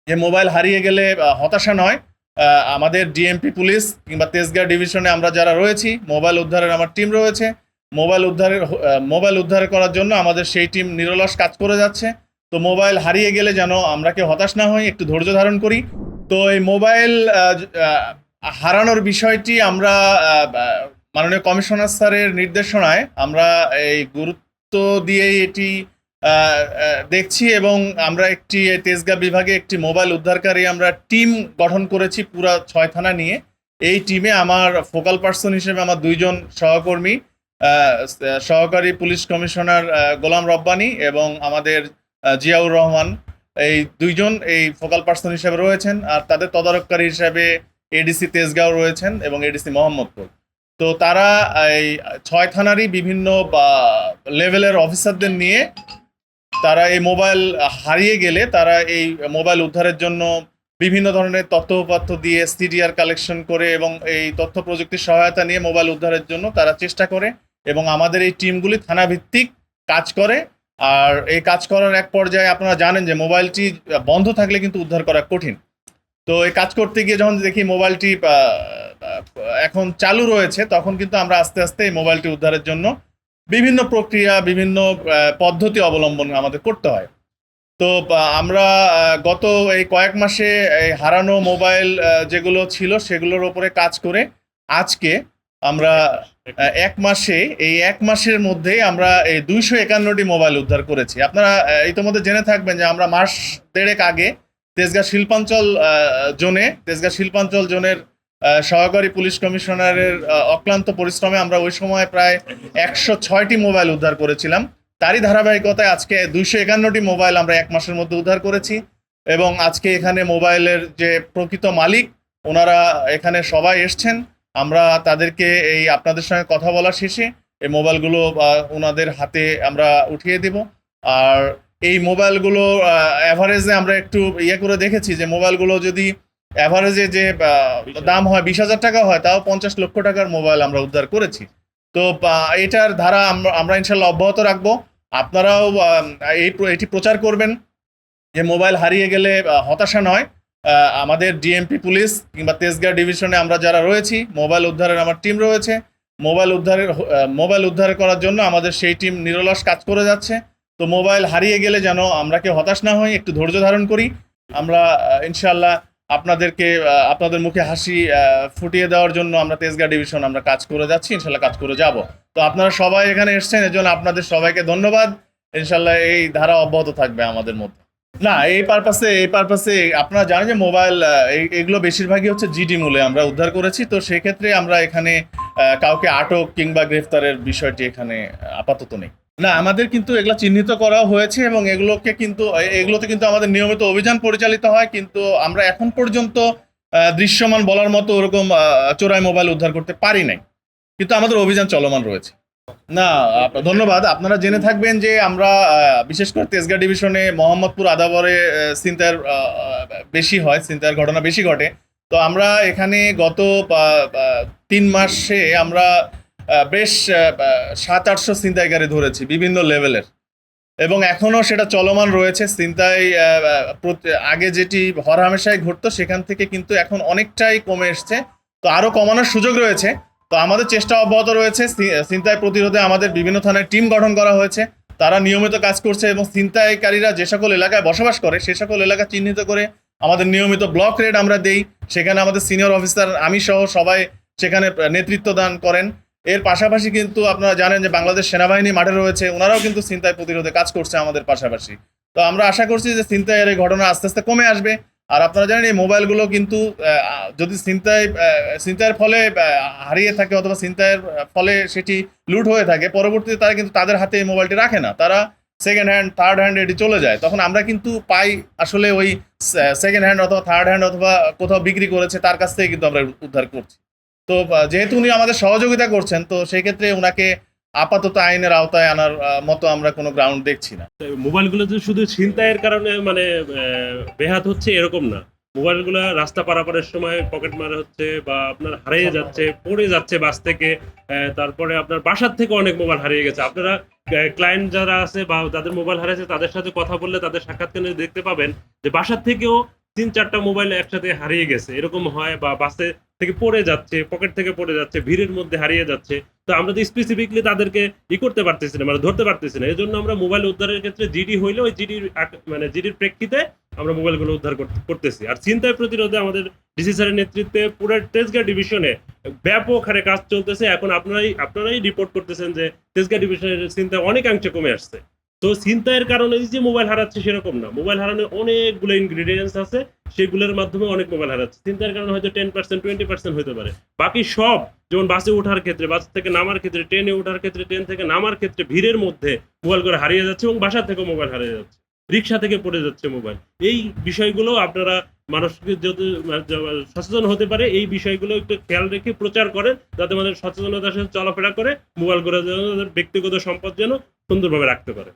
যে মোবাইল হারিয়ে গেলে হতাশা নয়। আমাদের ডিএমপি পুলিশ কিংবা তেজগাঁও ডিভিশনে আমরা যারা রয়েছি, মোবাইল উদ্ধারের আমার টিম রয়েছে। মোবাইল উদ্ধার করার জন্য আমাদের সেই টিম নিরলস কাজ করে যাচ্ছে। তো মোবাইল হারিয়ে গেলে যেন আমরা কেউ হতাশ না হই, একটু ধৈর্য ধারণ করি। তো এই মোবাইল হারানোর বিষয়টি আমরা মাননীয় কমিশনার স্যারের নির্দেশনায় আমরা এই গুরুত্ব দিয়েই এটি দেখছি, এবং আমরা একটি তেজগাঁ বিভাগে একটি মোবাইল উদ্ধারকারী আমরা টিম গঠন করেছি পুরা 6 থানা নিয়ে। এই টিমে আমার ফোকাল পার্সন হিসেবে আমার 2 জন সহকর্মী, সহকারী পুলিশ কমিশনার গোলাম রব্বানী এবং আমাদের জিয়াউর রহমান, এই 2 জন এই ফোকাল পার্সন হিসেবে রয়েছেন। আর তাদের তদারককারী হিসেবে এডিসি তেজগাঁও রয়েছেন এবং এডিসি মোহাম্মদপুর। তো তারা এই 6 থানারই বিভিন্ন লেভেলের অফিসারদের নিয়ে তারা এই মোবাইল হারিয়ে গেলে তারা এই মোবাইল উদ্ধারের জন্য বিভিন্ন ধরনের তথ্য উপাত্ত দিয়ে সিডিআর কালেকশন করে এবং এই তথ্য প্রযুক্তির সহায়তা নিয়ে মোবাইল উদ্ধারের জন্য তারা চেষ্টা করে, এবং আমাদের এই টিমগুলি থানা ভিত্তিক কাজ করে। আর এই কাজ করার এক পর্যায়ে আপনারা জানেন যে মোবাইলটি বন্ধ থাকলে কিন্তু উদ্ধার করা কঠিন। তো এই কাজ করতে গিয়ে যখন দেখি মোবাইলটি এখন চালু রয়েছে, তখন কিন্তু আমরা আস্তে আস্তে এই মোবাইলটি উদ্ধারের জন্য বিভিন্ন প্রক্রিয়া, বিভিন্ন পদ্ধতি অবলম্বন আমাদের করতে হয়। তো আমরা গত এই কয়েক মাসে এই হারানো মোবাইল যেগুলো ছিল সেগুলোর উপরে কাজ করে আজকে আমরা এই 1 মাসের মধ্যেই আমরা এই 251টি মোবাইল উদ্ধার করেছি। আপনারা ইতিমধ্যে জেনে থাকবেন যে আমরা মাস দেড়েক আগে তেজগাঁ শিল্পাঞ্চল জোনের সহকারী পুলিশ কমিশনারের অক্লান্ত পরিশ্রমে আমরা ওই সময় প্রায় 106টি মোবাইল উদ্ধার করেছিলাম। তারই ধারাবাহিকতায় আজকে 251টি মোবাইল আমরা 1 মাসের মধ্যে উদ্ধার করেছি, এবং আজকে এখানে মোবাইলের যে প্রকৃত মালিক ওনারা এখানে সবাই এসছেন। আমরা তাদেরকে এই আপনাদের সঙ্গে কথা বলার শেষে এই মোবাইলগুলো ওনাদের হাতে আমরা উঠিয়ে দেব। আর এই মোবাইলগুলো অ্যাভারেজে আমরা একটু করে দেখেছি যে মোবাইলগুলো যদি অ্যাভারেজে যে দাম হয় 20,000 টাকা হয়, তাও 50 লক্ষ টাকার মোবাইল আমরা উদ্ধার করেছি। তো এটার ধারা আমরা ইনশাল্লাহ অব্যাহত রাখবো। আপনারাও এটি প্রচার করবেন যে মোবাইল হারিয়ে গেলে হতাশা নয়। আমাদের ডিএমপি পুলিশ কিংবা তেজগাঁও ডিভিশনে আমরা যারা রয়েছি, মোবাইল উদ্ধারের আমার টিম রয়েছে। মোবাইল উদ্ধার করার জন্য আমাদের সেই টিম নিরলস কাজ করে যাচ্ছে। তো মোবাইল হারিয়ে গেলে যেন আমরা কেউ হতাশ না হই, একটু ধৈর্য ধারণ করি। আমরা ইনশাল্লাহ আপনাদের মুখে হাসি ফুটিয়ে দেওয়ার জন্য আমরা তেজগাঁও ডিভিশন আমরা কাজ করে যাচ্ছি, ইনশাল্লাহ কাজ করে যাব। তো আপনারা সবাই এখানে এসেছেন, এর জন্য আপনাদের সবাইকে ধন্যবাদ। ইনশাল্লাহ এই ধারা অব্যাহত থাকবে আমাদের মধ্যে। না, এই পারপাসে আপনারা জানেন যে মোবাইল এগুলো বেশিরভাগই হচ্ছে জিডি মূলে আমরা উদ্ধার করেছি। তো সেক্ষেত্রে আমরা এখানে কাউকে আটক কিংবা গ্রেফতারের বিষয়টি এখানে আপাতত নেই। না, আমাদের কিন্তু এগুলো চিহ্নিত করা হয়েছে, এবং এগুলোতে কিন্তু আমাদের নিয়মিত অভিযান পরিচালিত হয়, কিন্তু আমরা এখন পর্যন্ত দৃশ্যমান বলার মতো ওরকম চোরাই মোবাইল উদ্ধার করতে পারি নাই, কিন্তু আমাদের অভিযান চলমান রয়েছে। না, ধন্যবাদ। আপনারা জেনে থাকবেন যে আমরা বিশেষ করে তেজগাঁও ডিভিশনে মোহাম্মদপুর আদাবরে ছিনতাইয়ের ঘটনা বেশি ঘটে। তো আমরা এখানে গত 3 মাসে আমরা বেশ 700-800 ছিনতাইকারী ধরেছি বিভিন্ন লেভেলের, এবং এখনো সেটা চলমান রয়েছে। ছিনতাই আগে যেটি হরহামেশাই ঘটতো সেখান থেকে কিন্তু এখন অনেকটাই কমে এসছে। তো আরো কমানোর সুযোগ রয়েছে। তো আমাদের চেষ্টা অব্যাহত রয়েছে। ছিনতাই প্রতিরোধে আমাদের বিভিন্ন থানায় টিম গঠন করা হয়েছে, তারা নিয়মিত কাজ করছে, এবং ছিনতাইকারীরা যে সকল এলাকায় বসবাস করে সে সকল এলাকা চিহ্নিত করে আমাদের নিয়মিত ব্লক রেড আমরা দেই। সেখানে আমাদের সিনিয়র অফিসার, আমি সহ সবাই সেখানে নেতৃত্ব দান করেন। এর পাশাপাশি কিন্তু আপনারা জানেন যে বাংলাদেশ সেনাবাহিনী মাঠে রয়েছে, ওনারাও কিন্তু ছিনতাই প্রতিরোধে কাজ করছে আমাদের পাশাপাশি। তো আমরা আশা করছি যে ছিনতাইয়ের এই ঘটনা আস্তে আস্তে কমে আসবে। আর আপনারা জানেন এই মোবাইলগুলো কিন্তু যদি ছিনতাইয়ের ফলে হারিয়ে থাকে অথবা ছিনতাইয়ের ফলে সেটি লুট হয়ে থাকে, পরবর্তীতে তারা কিন্তু তাদের হাতে এই মোবাইলটি রাখে না, তারা সেকেন্ড হ্যান্ড, থার্ড হ্যান্ড এটি চলে যায়। তখন আমরা কিন্তু পাই আসলে ওই সেকেন্ড হ্যান্ড অথবা থার্ড হ্যান্ড অথবা কোথাও বিক্রি করেছে তার কাছ থেকে কিন্তু আমরা উদ্ধার করছি। তো যেহেতু উনি আমাদের সহযোগিতা করছেন, তো সেই ক্ষেত্রে ওনাকে আপাতত আইনের আওতায় আনার মতো আমরা কোনো গ্রাউন্ড দেখছি না। মোবাইলগুলো যে শুধু ছিনতাইয়ের কারণে মানে বেহাত হচ্ছে এরকম না, মোবাইলগুলো রাস্তা পারাপারের সময় পকেট মারা হচ্ছে বা আপনার হারিয়ে যাচ্ছে, পড়ে যাচ্ছে বাস থেকে, তারপরে আপনার বাসার থেকে অনেক মোবাইল হারিয়ে গেছে। আপনারা ক্লায়েন্ট যারা আছে বা যাদের মোবাইল হারিয়েছে তাদের সাথে কথা বললে তাদের সাক্ষাৎকারে দেখতে পাবেন যে বাসার থেকেও 3-4টা মোবাইল একসাথে হারিয়ে গেছে, এরকম হয়, বা বাসে থেকে পড়ে যাচ্ছে, পকেট থেকে পড়ে যাচ্ছে, ভিড়ের মধ্যে হারিয়ে যাচ্ছে। তো আমরা তো স্পেসিফিকলি তাদেরকে করতে পারতেছি না, মানে ধরতে পারতেছি না। এজন্য আমরা মোবাইল উদ্ধারের ক্ষেত্রে জিডি হইলে ওই মানে জিডির প্রেক্ষিতে আমরা মোবাইলগুলো উদ্ধার করতেছি। আর ছিনতাই প্রতিরোধে আমাদের ডিসি স্যারের নেতৃত্বে পুরো তেজগাঁ ডিভিশনে ব্যাপক হারে কাজ চলতেছে। এখন আপনারাই রিপোর্ট করতেছেন যে তেজগাঁ ডিভিশনের ছিনতাই অনেকাংশে কমে আসছে। তো ছিনতাইয়ের কারণে যে মোবাইল হারাচ্ছে সেরকম না, মোবাইল হারানোর অনেকগুলো ইনগ্রিডিয়েন্টস আছে, সেগুলোর মাধ্যমে অনেক মোবাইল হারাচ্ছে। ছিনতাইয়ের কারণে হয়তো 10% 20% হতে পারে। বাকি সব, যেমন বাসে ওঠার ক্ষেত্রে, বাস থেকে নামার ক্ষেত্রে, ট্রেনে ওঠার ক্ষেত্রে, ট্রেন থেকে নামার ক্ষেত্রে ভিড়ের মধ্যে মোবাইল করে হারিয়ে যাচ্ছে, এবং বাসা থেকে মোবাইল হারিয়ে যাচ্ছে, রিক্সা থেকে পড়ে যাচ্ছে মোবাইল। এই বিষয়গুলো আপনারা মানুষকে যদি সচেতন হতে পারে, এই বিষয়গুলো একটু খেয়াল রেখে প্রচার করেন, যাতে আমাদের সচেতনতার সাথে চলাফেরা করে মোবাইল করে ব্যক্তিগত সম্পদ যেন সুন্দরভাবে রাখতে পারে।